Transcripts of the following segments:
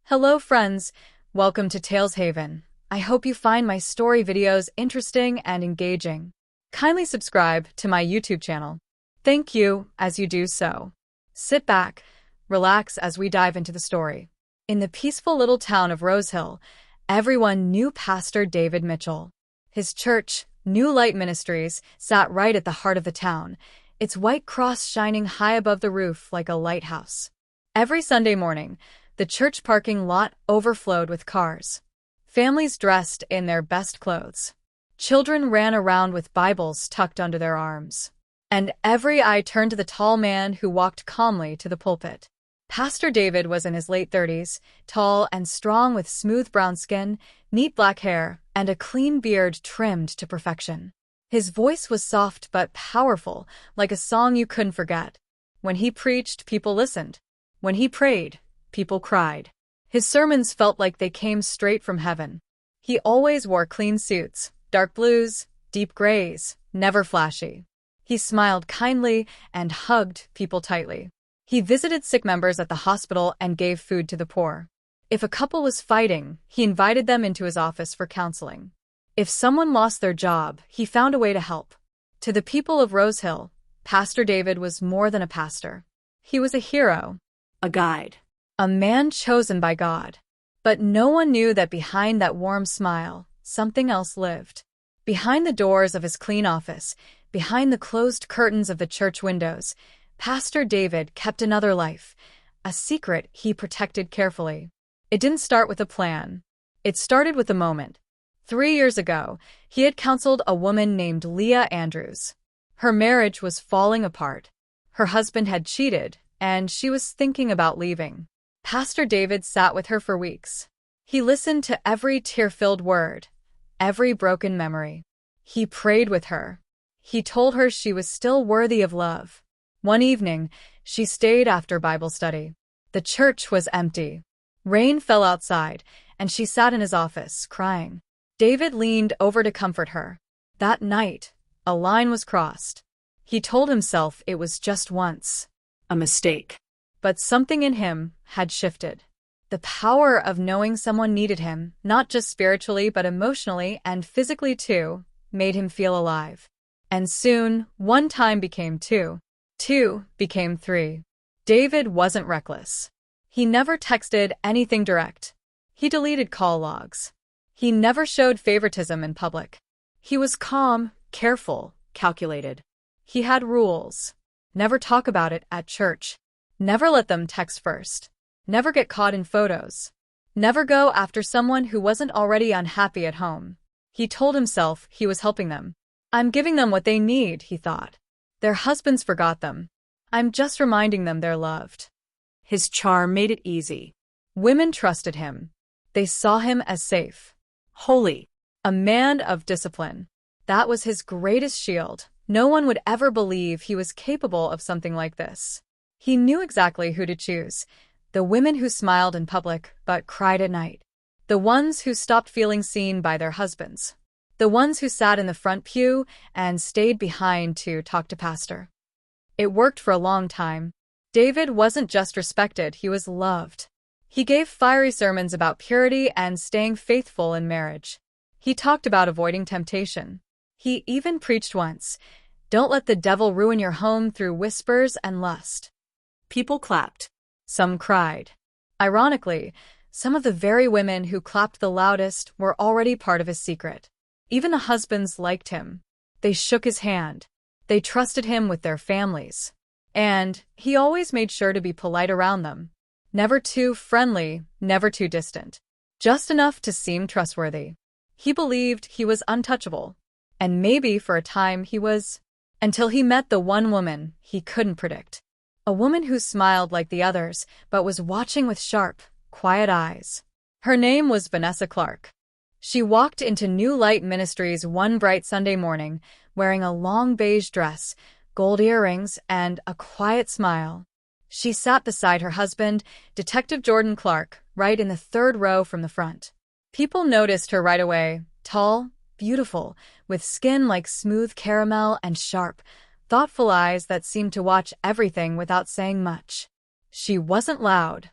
Hello friends, welcome to Tales Haven. I hope you find my story videos interesting and engaging. Kindly subscribe to my YouTube channel. Thank you as you do so. Sit back, relax as we dive into the story. In the peaceful little town of Rosehill, everyone knew Pastor David Mitchell. His church, New Light Ministries, sat right at the heart of the town, its white cross shining high above the roof like a lighthouse. Every Sunday morning, the church parking lot overflowed with cars. Families dressed in their best clothes. Children ran around with Bibles tucked under their arms. And every eye turned to the tall man who walked calmly to the pulpit. Pastor David was in his late 30s, tall and strong with smooth brown skin, neat black hair, and a clean beard trimmed to perfection. His voice was soft but powerful, like a song you couldn't forget. When he preached, people listened. When he prayed, people cried. His sermons felt like they came straight from heaven. He always wore clean suits, dark blues, deep grays, never flashy. He smiled kindly and hugged people tightly. He visited sick members at the hospital and gave food to the poor. If a couple was fighting, he invited them into his office for counseling. If someone lost their job, he found a way to help. To the people of Rosehill, Pastor David was more than a pastor. He was a hero, a guide. A man chosen by God. But no one knew that behind that warm smile, something else lived. Behind the doors of his clean office, behind the closed curtains of the church windows, Pastor David kept another life, a secret he protected carefully. It didn't start with a plan. It started with a moment. 3 years ago, he had counseled a woman named Leah Andrews. Her marriage was falling apart. Her husband had cheated, and she was thinking about leaving. Pastor David sat with her for weeks. He listened to every tear-filled word, every broken memory. He prayed with her. He told her she was still worthy of love. One evening, she stayed after Bible study. The church was empty. Rain fell outside, and she sat in his office, crying. David leaned over to comfort her. That night, a line was crossed. He told himself it was just once. A mistake. But something in him had shifted. The power of knowing someone needed him, not just spiritually but emotionally and physically too, made him feel alive. And soon, 1 time became 2. 2 became 3. David wasn't reckless. He never texted anything direct. He deleted call logs. He never showed favoritism in public. He was calm, careful, calculated. He had rules. Never talk about it at church. Never let them text first. Never get caught in photos. Never go after someone who wasn't already unhappy at home. He told himself he was helping them. I'm giving them what they need, he thought. Their husbands forgot them. I'm just reminding them they're loved. His charm made it easy. Women trusted him. They saw him as safe. Holy. A man of discipline. That was his greatest shield. No one would ever believe he was capable of something like this. He knew exactly who to choose. The women who smiled in public but cried at night. The ones who stopped feeling seen by their husbands. The ones who sat in the front pew and stayed behind to talk to Pastor. It worked for a long time. David wasn't just respected, he was loved. He gave fiery sermons about purity and staying faithful in marriage. He talked about avoiding temptation. He even preached once, "Don't let the devil ruin your home through whispers and lust." People clapped. Some cried. Ironically, some of the very women who clapped the loudest were already part of his secret. Even the husbands liked him. They shook his hand. They trusted him with their families. And he always made sure to be polite around them. Never too friendly, never too distant. Just enough to seem trustworthy. He believed he was untouchable. And maybe for a time he was, until he met the one woman he couldn't predict. A woman who smiled like the others, but was watching with sharp, quiet eyes. Her name was Vanessa Clark. She walked into New Light Ministries one bright Sunday morning, wearing a long beige dress, gold earrings, and a quiet smile. She sat beside her husband, Detective Jordan Clark, right in the 3rd row from the front. People noticed her right away, tall, beautiful, with skin like smooth caramel and sharp, thoughtful eyes that seemed to watch everything without saying much. She wasn't loud.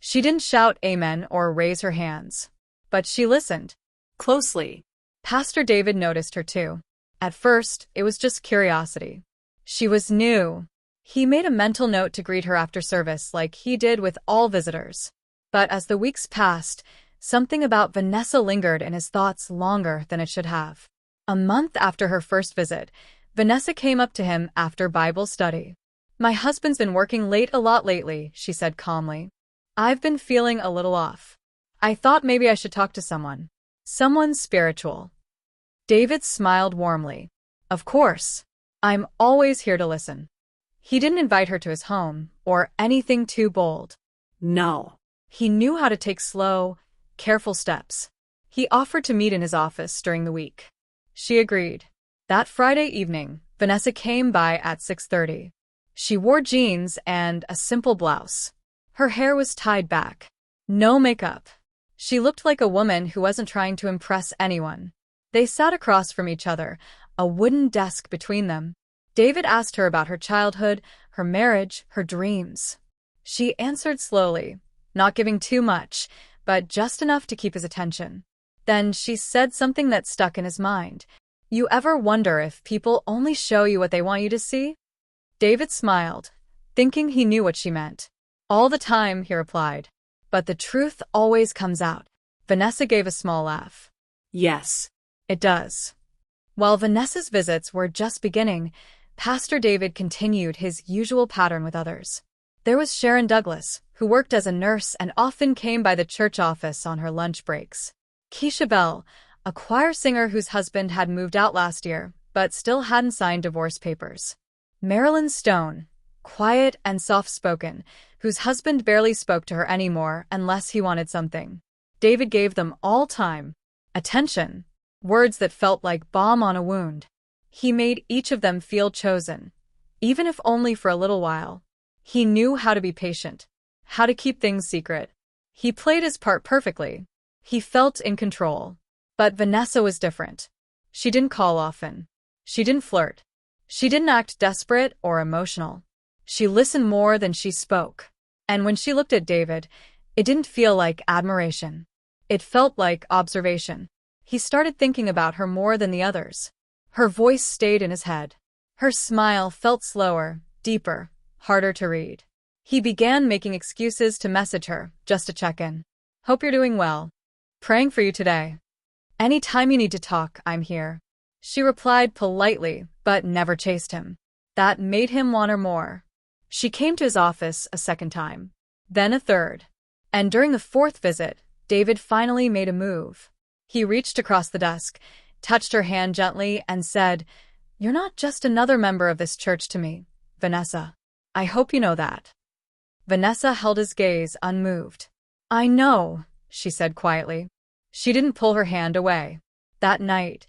She didn't shout amen or raise her hands, but she listened closely. Pastor David noticed her too. At first, it was just curiosity. She was new. He made a mental note to greet her after service like he did with all visitors. But as the weeks passed, something about Vanessa lingered in his thoughts longer than it should have. A month after her first visit, Vanessa came up to him after Bible study. "My husband's been working late a lot lately," she said calmly. "I've been feeling a little off. I thought maybe I should talk to someone. Someone spiritual." David smiled warmly. "Of course. I'm always here to listen." He didn't invite her to his home or anything too bold. No. He knew how to take slow, careful steps. He offered to meet in his office during the week. She agreed. That Friday evening, Vanessa came by at 6:30. She wore jeans and a simple blouse. Her hair was tied back. No makeup. She looked like a woman who wasn't trying to impress anyone. They sat across from each other, a wooden desk between them. David asked her about her childhood, her marriage, her dreams. She answered slowly, not giving too much, but just enough to keep his attention. Then she said something that stuck in his mind. "You ever wonder if people only show you what they want you to see?" David smiled, thinking he knew what she meant. "All the time," he replied. "But the truth always comes out." Vanessa gave a small laugh. "Yes, it does." While Vanessa's visits were just beginning, Pastor David continued his usual pattern with others. There was Sharon Douglas, who worked as a nurse and often came by the church office on her lunch breaks. Keisha Bell, a choir singer whose husband had moved out last year, but still hadn't signed divorce papers. Marilyn Stone, quiet and soft-spoken, whose husband barely spoke to her anymore unless he wanted something. David gave them all time, attention, words that felt like balm on a wound. He made each of them feel chosen, even if only for a little while. He knew how to be patient, how to keep things secret. He played his part perfectly. He felt in control. But Vanessa was different. She didn't call often. She didn't flirt. She didn't act desperate or emotional. She listened more than she spoke. And when she looked at David, it didn't feel like admiration. It felt like observation. He started thinking about her more than the others. Her voice stayed in his head. Her smile felt slower, deeper, harder to read. He began making excuses to message her, just to check in. "Hope you're doing well. Praying for you today. Any time you need to talk, I'm here." She replied politely, but never chased him. That made him want her more. She came to his office a second time, then a third. And during the fourth visit, David finally made a move. He reached across the desk, touched her hand gently, and said, "You're not just another member of this church to me, Vanessa. I hope you know that." Vanessa held his gaze unmoved. "I know," she said quietly. She didn't pull her hand away. That night,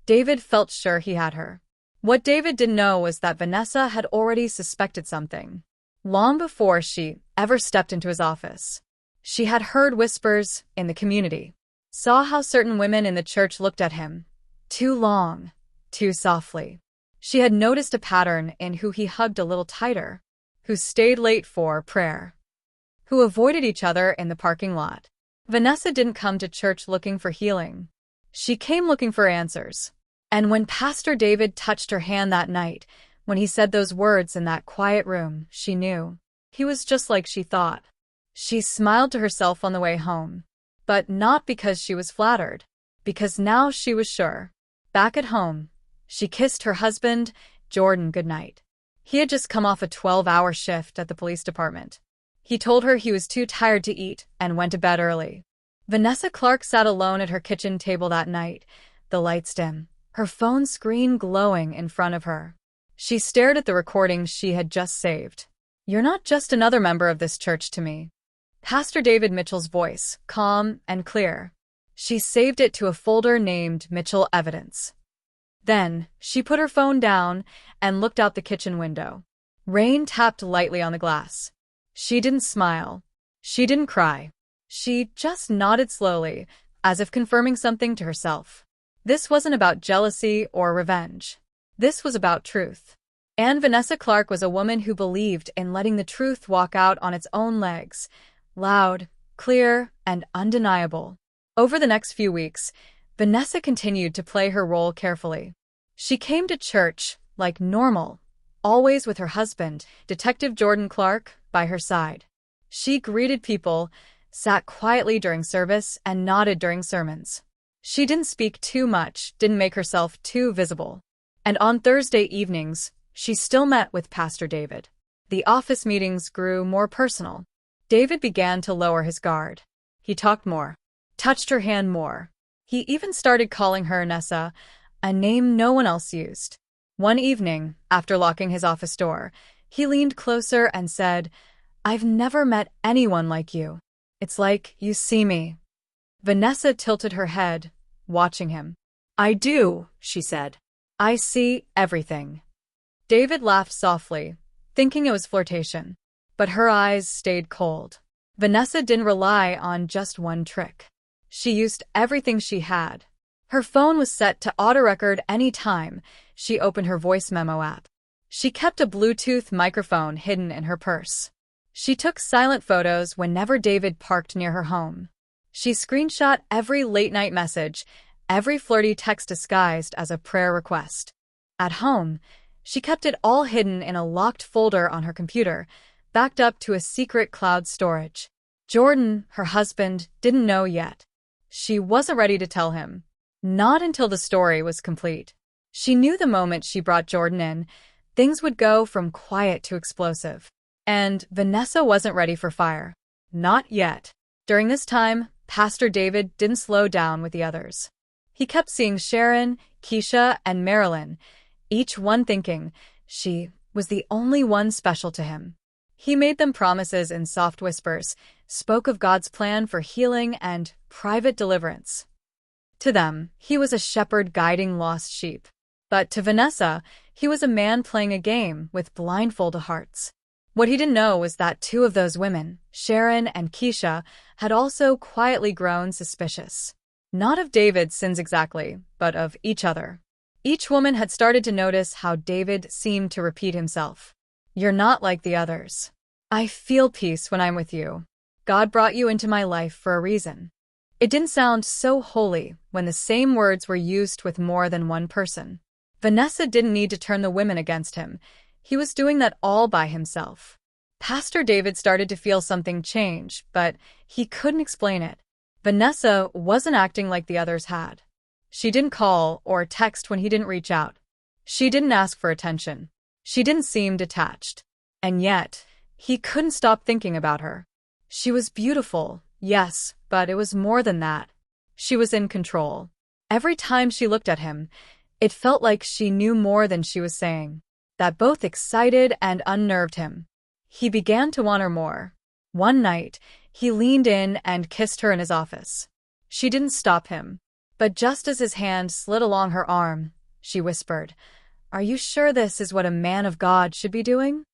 David felt sure he had her. What David didn't know was that Vanessa had already suspected something. Long before she ever stepped into his office. She had heard whispers in the community, saw how certain women in the church looked at him, too long, too softly. She had noticed a pattern in who he hugged a little tighter, who stayed late for prayer, who avoided each other in the parking lot. Vanessa didn't come to church looking for healing. She came looking for answers. And when Pastor David touched her hand that night, when he said those words in that quiet room, she knew. He was just like she thought. She smiled to herself on the way home. But not because she was flattered. Because now she was sure. Back at home, she kissed her husband, Jordan, goodnight. He had just come off a 12-hour shift at the police department. He told her he was too tired to eat and went to bed early. Vanessa Clark sat alone at her kitchen table that night, the lights dim, her phone screen glowing in front of her. She stared at the recording she had just saved. "You're not just another member of this church to me." Pastor David Mitchell's voice, calm and clear. She saved it to a folder named Mitchell Evidence. Then, she put her phone down and looked out the kitchen window. Rain tapped lightly on the glass. She didn't smile. She didn't cry. She just nodded slowly, as if confirming something to herself. This wasn't about jealousy or revenge. This was about truth. And Vanessa Clark was a woman who believed in letting the truth walk out on its own legs, loud, clear, and undeniable. Over the next few weeks, Vanessa continued to play her role carefully. She came to church like normal, always with her husband, Detective Jordan Clark, by her side. She greeted people, sat quietly during service, and nodded during sermons. She didn't speak too much, didn't make herself too visible. And on Thursday evenings, she still met with Pastor David. The office meetings grew more personal. David began to lower his guard. He talked more, touched her hand more. He even started calling her Nessa, a name no one else used. One evening, after locking his office door, he leaned closer and said, "I've never met anyone like you. It's like you see me." Vanessa tilted her head, watching him. "I do," she said. "I see everything." David laughed softly, thinking it was flirtation. But her eyes stayed cold. Vanessa didn't rely on just one trick. She used everything she had. Her phone was set to auto-record any time she opened her voice memo app. She kept a Bluetooth microphone hidden in her purse. She took silent photos whenever David parked near her home. She screenshot every late-night message, every flirty text disguised as a prayer request. At home, she kept it all hidden in a locked folder on her computer, backed up to a secret cloud storage. Jordan, her husband, didn't know yet. She wasn't ready to tell him. Not until the story was complete. She knew the moment she brought Jordan in, things would go from quiet to explosive. And Vanessa wasn't ready for fire. Not yet. During this time, Pastor David didn't slow down with the others. He kept seeing Sharon, Keisha, and Marilyn, each one thinking she was the only one special to him. He made them promises in soft whispers, spoke of God's plan for healing and private deliverance. To them, he was a shepherd guiding lost sheep. But to Vanessa, he was a man playing a game with blindfolded hearts. What he didn't know was that two of those women, Sharon and Keisha, had also quietly grown suspicious. Not of David's sins exactly, but of each other. Each woman had started to notice how David seemed to repeat himself. "You're not like the others. I feel peace when I'm with you. God brought you into my life for a reason." It didn't sound so holy when the same words were used with more than one person. Vanessa didn't need to turn the women against him. He was doing that all by himself. Pastor David started to feel something change, but he couldn't explain it. Vanessa wasn't acting like the others had. She didn't call or text when he didn't reach out. She didn't ask for attention. She didn't seem detached. And yet, he couldn't stop thinking about her. She was beautiful, yes, but it was more than that. She was in control. Every time she looked at him, it felt like she knew more than she was saying. That both excited and unnerved him. He began to want her more. One night, he leaned in and kissed her in his office. She didn't stop him. But just as his hand slid along her arm, she whispered, "Are you sure this is what a man of God should be doing?"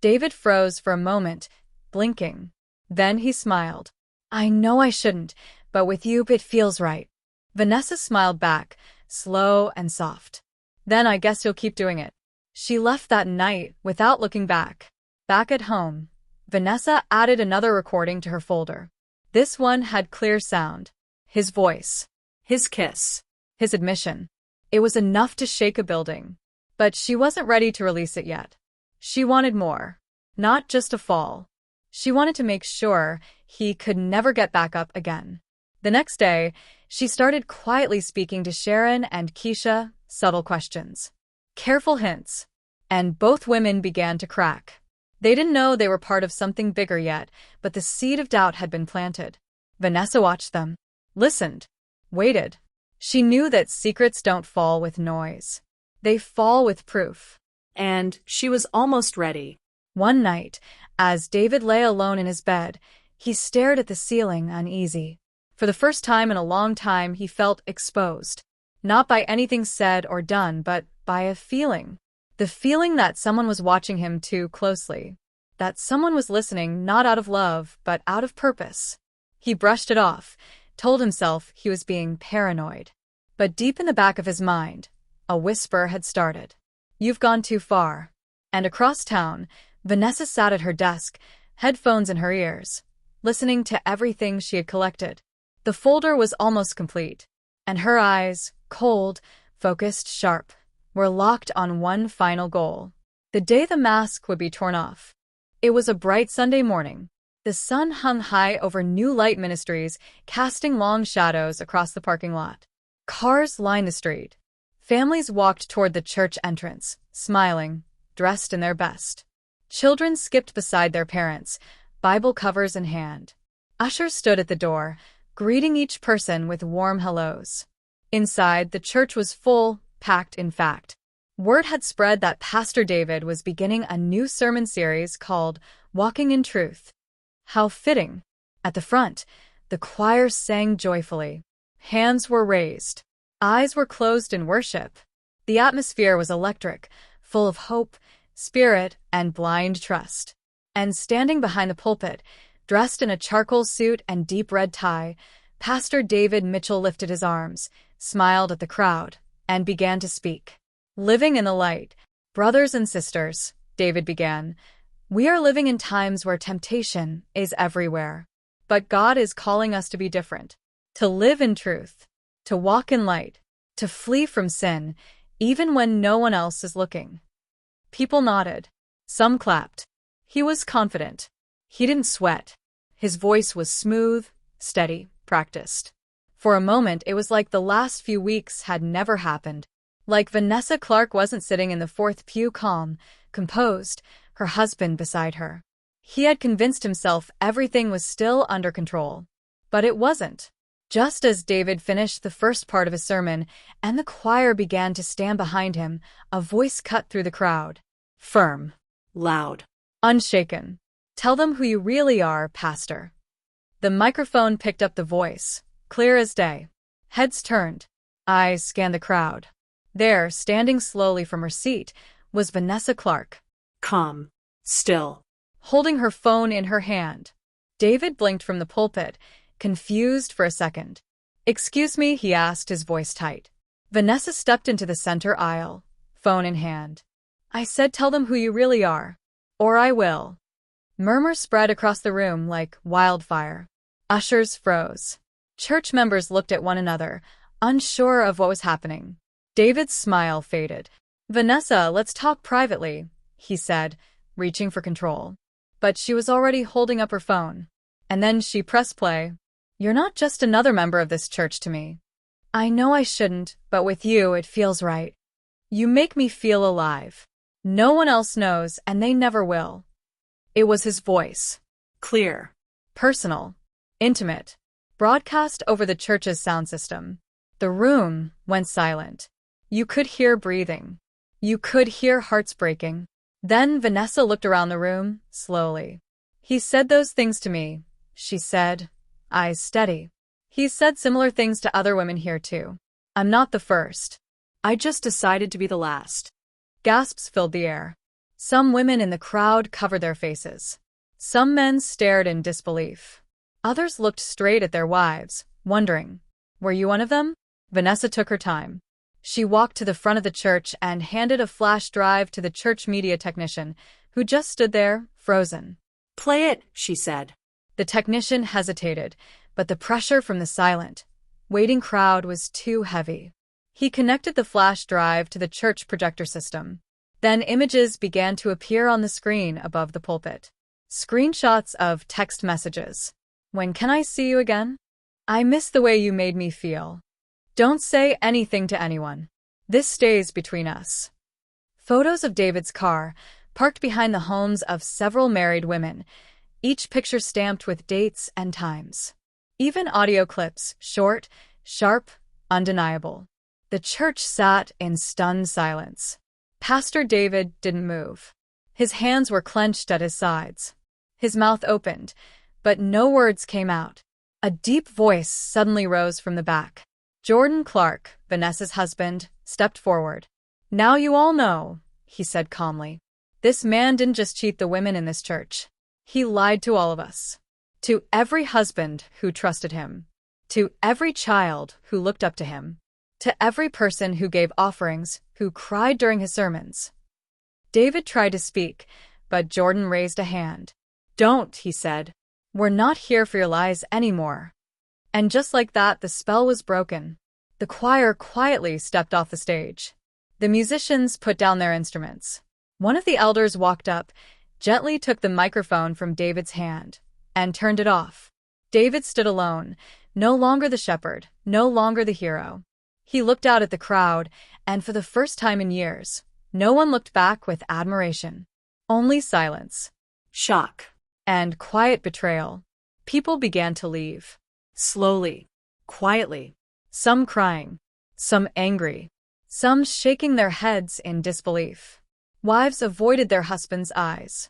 David froze for a moment, blinking. Then he smiled. "I know I shouldn't, but with you it feels right." Vanessa smiled back, slow and soft. "Then I guess you'll keep doing it." She left that night without looking back. Back at home, Vanessa added another recording to her folder. This one had clear sound. His voice. His kiss. His admission. It was enough to shake a building. But she wasn't ready to release it yet. She wanted more. Not just a fall. She wanted to make sure he could never get back up again. The next day, she started quietly speaking to Sharon and Keisha, subtle questions. Careful hints. And both women began to crack. They didn't know they were part of something bigger yet, but the seed of doubt had been planted. Vanessa watched them. Listened. Waited. She knew that secrets don't fall with noise. They fall with proof. And she was almost ready. One night, as David lay alone in his bed, he stared at the ceiling uneasy. For the first time in a long time, he felt exposed. Not by anything said or done, but by a feeling. The feeling that someone was watching him too closely. That someone was listening not out of love, but out of purpose. He brushed it off, told himself he was being paranoid. But deep in the back of his mind, a whisper had started. "You've gone too far." And across town, Vanessa sat at her desk, headphones in her ears. listening to everything she had collected. The folder was almost complete, and her eyes, cold, focused, sharp, were locked on one final goal. The day the mask would be torn off. It was a bright Sunday morning. The sun hung high over New Light Ministries, casting long shadows across the parking lot. Cars lined the street. Families walked toward the church entrance, smiling, dressed in their best. Children skipped beside their parents, Bible covers in hand. Ushers stood at the door, greeting each person with warm hellos. Inside, the church was full, packed in fact. Word had spread that Pastor David was beginning a new sermon series called Walking in Truth. How fitting! At the front, the choir sang joyfully. Hands were raised. Eyes were closed in worship. The atmosphere was electric, full of hope, spirit, and blind trust. And standing behind the pulpit, dressed in a charcoal suit and deep red tie, Pastor David Mitchell lifted his arms, smiled at the crowd, and began to speak. Living in the light. Brothers and sisters, David began, we are living in times where temptation is everywhere. But God is calling us to be different, to live in truth, to walk in light, to flee from sin, even when no one else is looking. People nodded. Some clapped. He was confident. He didn't sweat. His voice was smooth, steady, practiced. For a moment, it was like the last few weeks had never happened. Like Vanessa Clark wasn't sitting in the fourth pew calm, composed, her husband beside her. He had convinced himself everything was still under control. But it wasn't. Just as David finished the first part of his sermon and the choir began to stand behind him, a voice cut through the crowd. Firm. Loud. Unshaken. Tell them who you really are, Pastor. The microphone picked up the voice, clear as day. Heads turned. Eyes scanned the crowd. There, standing slowly from her seat, was Vanessa Clark. Calm. Still. Holding her phone in her hand. David blinked from the pulpit, confused for a second. Excuse me, he asked, his voice tight. Vanessa stepped into the center aisle, phone in hand. I said tell them who you really are. Or I will. Murmurs spread across the room like wildfire. Ushers froze. Church members looked at one another, unsure of what was happening. David's smile faded. Vanessa, let's talk privately, he said, reaching for control. But she was already holding up her phone. And then she pressed play. You're not just another member of this church to me. I know I shouldn't, but with you it feels right. You make me feel alive. No one else knows, and they never will. It was his voice. Clear. Personal. Intimate. Broadcast over the church's sound system. The room went silent. You could hear breathing. You could hear hearts breaking. Then Vanessa looked around the room, slowly. He said those things to me, she said, eyes steady. He's said similar things to other women here too. I'm not the first. I just decided to be the last. Gasps filled the air. Some women in the crowd covered their faces. Some men stared in disbelief. Others looked straight at their wives, wondering, were you one of them? Vanessa took her time. She walked to the front of the church and handed a flash drive to the church media technician, who just stood there, frozen. Play it, she said. The technician hesitated, but the pressure from the silent, waiting crowd was too heavy. He connected the flash drive to the church projector system. Then images began to appear on the screen above the pulpit. Screenshots of text messages. When can I see you again? I miss the way you made me feel. Don't say anything to anyone. This stays between us. Photos of David's car, parked behind the homes of several married women, each picture stamped with dates and times. Even audio clips, short, sharp, undeniable. The church sat in stunned silence. Pastor David didn't move. His hands were clenched at his sides. His mouth opened, but no words came out. A deep voice suddenly rose from the back. Jordan Clark, Vanessa's husband, stepped forward. Now you all know, he said calmly. This man didn't just cheat the women in this church. He lied to all of us. To every husband who trusted him. To every child who looked up to him. To every person who gave offerings, who cried during his sermons. David tried to speak, but Jordan raised a hand. Don't, he said. We're not here for your lies anymore." And just like that, the spell was broken. The choir quietly stepped off the stage. The musicians put down their instruments. One of the elders walked up, gently took the microphone from David's hand, and turned it off. David stood alone, no longer the shepherd, no longer the hero. He looked out at the crowd, and for the first time in years, no one looked back with admiration. Only silence, shock, and quiet betrayal. People began to leave. Slowly, quietly. Some crying, some angry, some shaking their heads in disbelief. Wives avoided their husbands' eyes.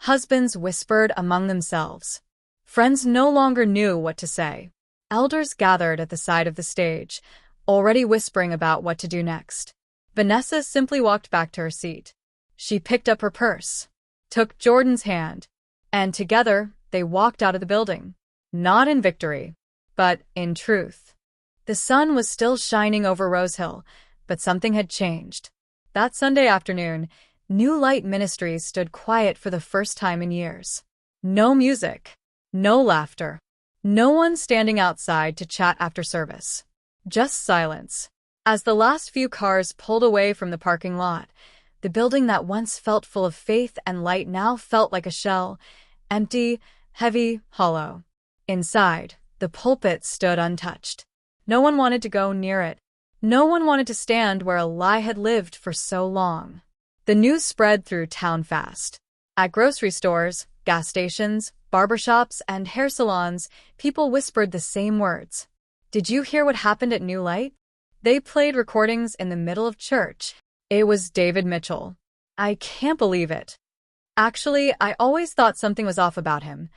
Husbands whispered among themselves. Friends no longer knew what to say. Elders gathered at the side of the stage, already whispering about what to do next. Vanessa simply walked back to her seat. She picked up her purse, took Jordan's hand, and together they walked out of the building. Not in victory, but in truth. The sun was still shining over Rose Hill, but something had changed. That Sunday afternoon, New Light Ministries stood quiet for the first time in years. No music, no laughter, no one standing outside to chat after service. Just silence. As the last few cars pulled away from the parking lot, the building that once felt full of faith and light now felt like a shell, empty, heavy, hollow. Inside, the pulpit stood untouched. No one wanted to go near it. No one wanted to stand where a lie had lived for so long. The news spread through town fast. At grocery stores, gas stations, barbershops, and hair salons, people whispered the same words. "Did you hear what happened at New Light?" They played recordings in the middle of church. It was David Mitchell. "I can't believe it. Actually, I always thought something was off about him."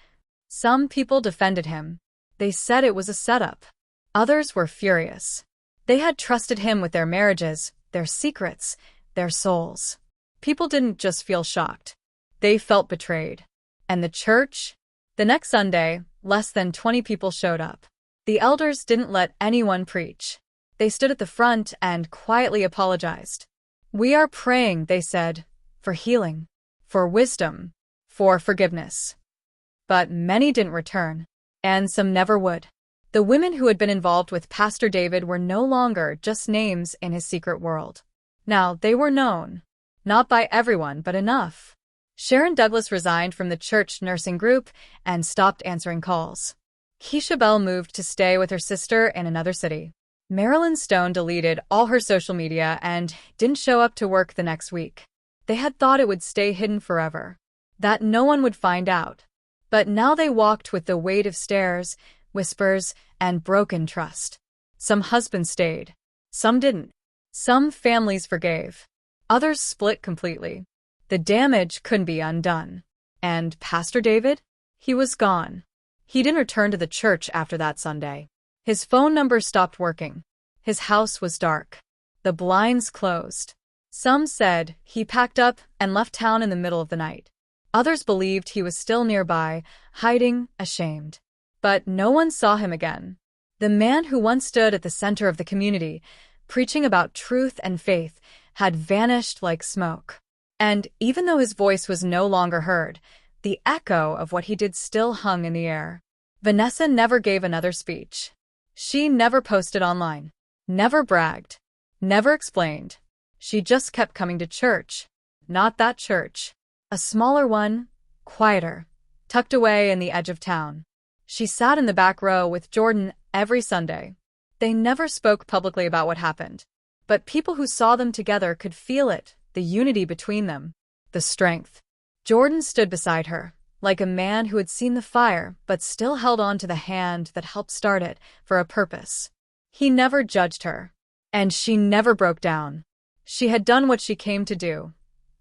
Some people defended him. They said it was a setup. Others were furious. They had trusted him with their marriages, their secrets, their souls. People didn't just feel shocked. They felt betrayed. And the church? The next Sunday, less than 20 people showed up. The elders didn't let anyone preach. They stood at the front and quietly apologized. "We are praying," they said, "for healing, for wisdom, for forgiveness." But many didn't return, and some never would. The women who had been involved with Pastor David were no longer just names in his secret world. Now they were known. Not by everyone, but enough. Sharon Douglas resigned from the church nursing group and stopped answering calls. Keisha Bell moved to stay with her sister in another city. Marilyn Stone deleted all her social media and didn't show up to work the next week. They had thought it would stay hidden forever, that no one would find out. But now they walked with the weight of stares, whispers, and broken trust. Some husbands stayed. Some didn't. Some families forgave. Others split completely. The damage couldn't be undone. And Pastor David? He was gone. He didn't return to the church after that Sunday. His phone number stopped working. His house was dark. The blinds closed. Some said he packed up and left town in the middle of the night. Others believed he was still nearby, hiding, ashamed. But no one saw him again. The man who once stood at the center of the community, preaching about truth and faith, had vanished like smoke. And even though his voice was no longer heard, the echo of what he did still hung in the air. Vanessa never gave another speech. She never posted online, never bragged, never explained. She just kept coming to church. Not that church. A smaller one, quieter, tucked away in the edge of town. She sat in the back row with Jordan every Sunday. They never spoke publicly about what happened, but people who saw them together could feel it, the unity between them, the strength. Jordan stood beside her, like a man who had seen the fire but still held on to the hand that helped start it for a purpose. He never judged her, and she never broke down. She had done what she came to do,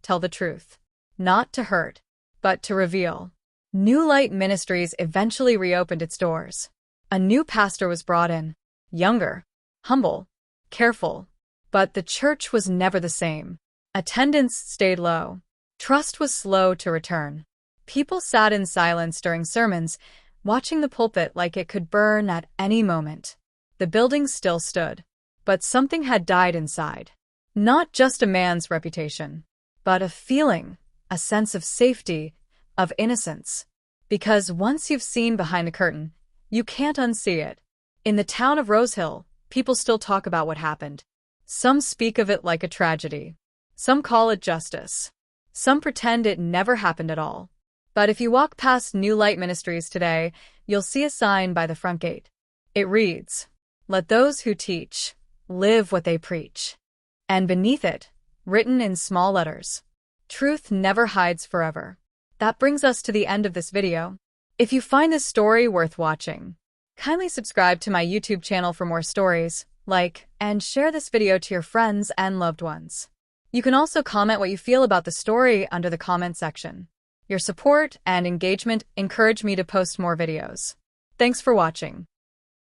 tell the truth. Not to hurt, but to reveal. New Light Ministries eventually reopened its doors. A new pastor was brought in, younger, humble, careful. But the church was never the same. Attendance stayed low. Trust was slow to return. People sat in silence during sermons, watching the pulpit like it could burn at any moment. The building still stood, but something had died inside. Not just a man's reputation, but a feeling, a sense of safety, of innocence. Because once you've seen behind the curtain, you can't unsee it. In the town of Rosehill, people still talk about what happened. Some speak of it like a tragedy. Some call it justice. Some pretend it never happened at all. But if you walk past New Light Ministries today, you'll see a sign by the front gate. It reads, "Let those who teach live what they preach." And beneath it, written in small letters, "Truth never hides forever." That brings us to the end of this video. If you find this story worth watching, kindly subscribe to my YouTube channel for more stories, like, and share this video to your friends and loved ones. You can also comment what you feel about the story under the comment section. Your support and engagement encourage me to post more videos. Thanks for watching.